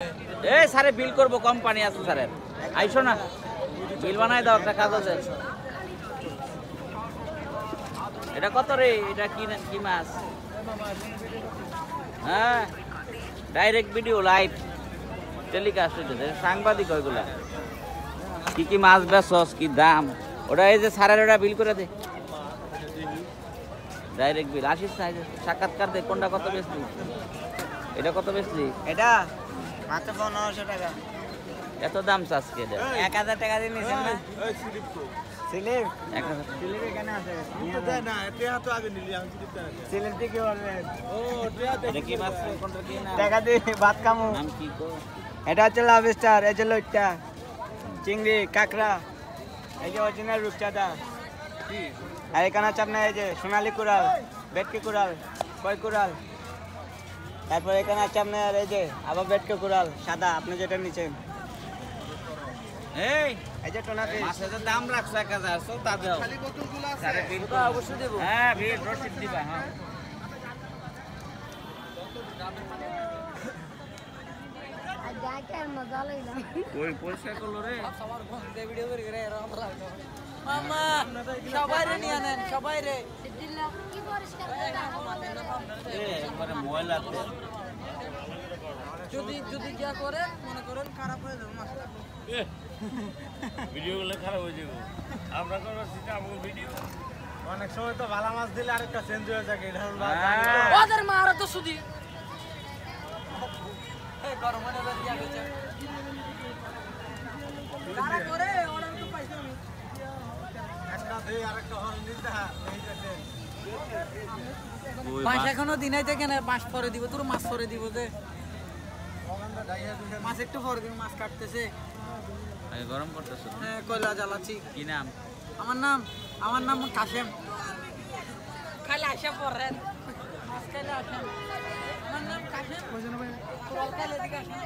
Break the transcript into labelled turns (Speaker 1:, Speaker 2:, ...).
Speaker 1: এই স্যারে বিল করব, কোম্পানি আছে স্যারের, আইসো না, বিল বানাই দাও, একটা কাজ আছে। এটা কত রে? এটা কি মাছ? হ্যাঁ, ডাইরেক্ট ভিডিও লাইভ টেলিকাস্ট হইতেছে, সাংবাদিক ওইগুলা। কি কি মাছ বেচস, কি দাম? ওটা এই যে স্যারের ওটা বিল করে দে, ডাইরেক্ট বিল। আসিস না, সাক্ষাৎকার দে, কোনটা কত বেচলি, এটা কত বেচলি?
Speaker 2: এটা মাত্র 1500 টাকা।
Speaker 1: এত দাম আজকে?
Speaker 2: 1000 টাকা দিয়ে নিছেন না? স্লিপ
Speaker 1: 1000
Speaker 2: স্লিপ এখানে আছে
Speaker 3: না এটা তো আগে নিলি, আমি স্লিপ দেন।
Speaker 2: স্লিপ দিয়ে কি বলবেন?
Speaker 3: ও
Speaker 1: এটা কি মাছ? কোনটা কি নাম?
Speaker 2: টাকা দিয়ে ভাত খামু।
Speaker 1: নাম কি কো?
Speaker 2: এটা হচ্ছে লবস্টার, এই যে লইট্টা, চিংড়ি, কাঁকড়া, এই যে অরিজিনাল রূপচাঁদা। আর এখানে হচ্ছে আপনার এই যে সোনালী কুড়াল, ভেটকি কুড়াল, কই কুড়াল। তারপর এখানে আছে আপনার এই যে আবার ভেটকি কুড়াল সাদা, আপনি যেটা নিচ্ছেন।
Speaker 1: এই
Speaker 2: এই যে টোনা ফিশ।
Speaker 1: মাছের যে দাম রাখছে 1000, সব তা দাও।
Speaker 3: খালি বোতলগুলো আছে।
Speaker 1: স্যারে বিল
Speaker 2: তো অবশ্যই দেবো।
Speaker 1: হ্যাঁ, বিল রসিদ দিবা। হ্যাঁ, ওই পরিষ্কার করলো রে।
Speaker 2: মামা সবাই রে নিয়ে নেন, সবাই রে।
Speaker 1: একবারে ময়লাতে
Speaker 2: যদি যদি যা করে মনে করেন খারাপ হয়ে যাবে মাছটা।
Speaker 1: ভিডিও গুলো খারাপ হয়ে যাবে। আমরা করব সেটা আমাদের ভিডিও।
Speaker 3: অনেক সময় তো ভালো মাছ দিলে আরেকটা চেঞ্জ হয়ে যায়, এটা হলো
Speaker 2: ওদের মারা তো সুদি এই গরম মনে করে দিয়া গেছে। তারা করে অর্ডার তো পাইছি আমি।
Speaker 3: একটা দেই আরেকটা হল নিতে এই যে
Speaker 2: মাছ এখনো দিনাই থেকে না, মাছ পরে দিব, তোর মাছ পরে দিব যে
Speaker 3: ওখানটা ডাইয়া দুইটা
Speaker 2: মাছ একটু পরে দিব, মাছ কাটতেছে।
Speaker 1: আগে গরম করতেছ?
Speaker 2: হ্যাঁ, কয়লা জ্বালাচ্ছি।
Speaker 1: কি নাম?
Speaker 2: আমার নাম কাশেম। খাইলে আসে পড়েন, মাছ খাইলে আসেন। আমার নাম কাশেম। কোরাল খাইলে দিকে আসেন।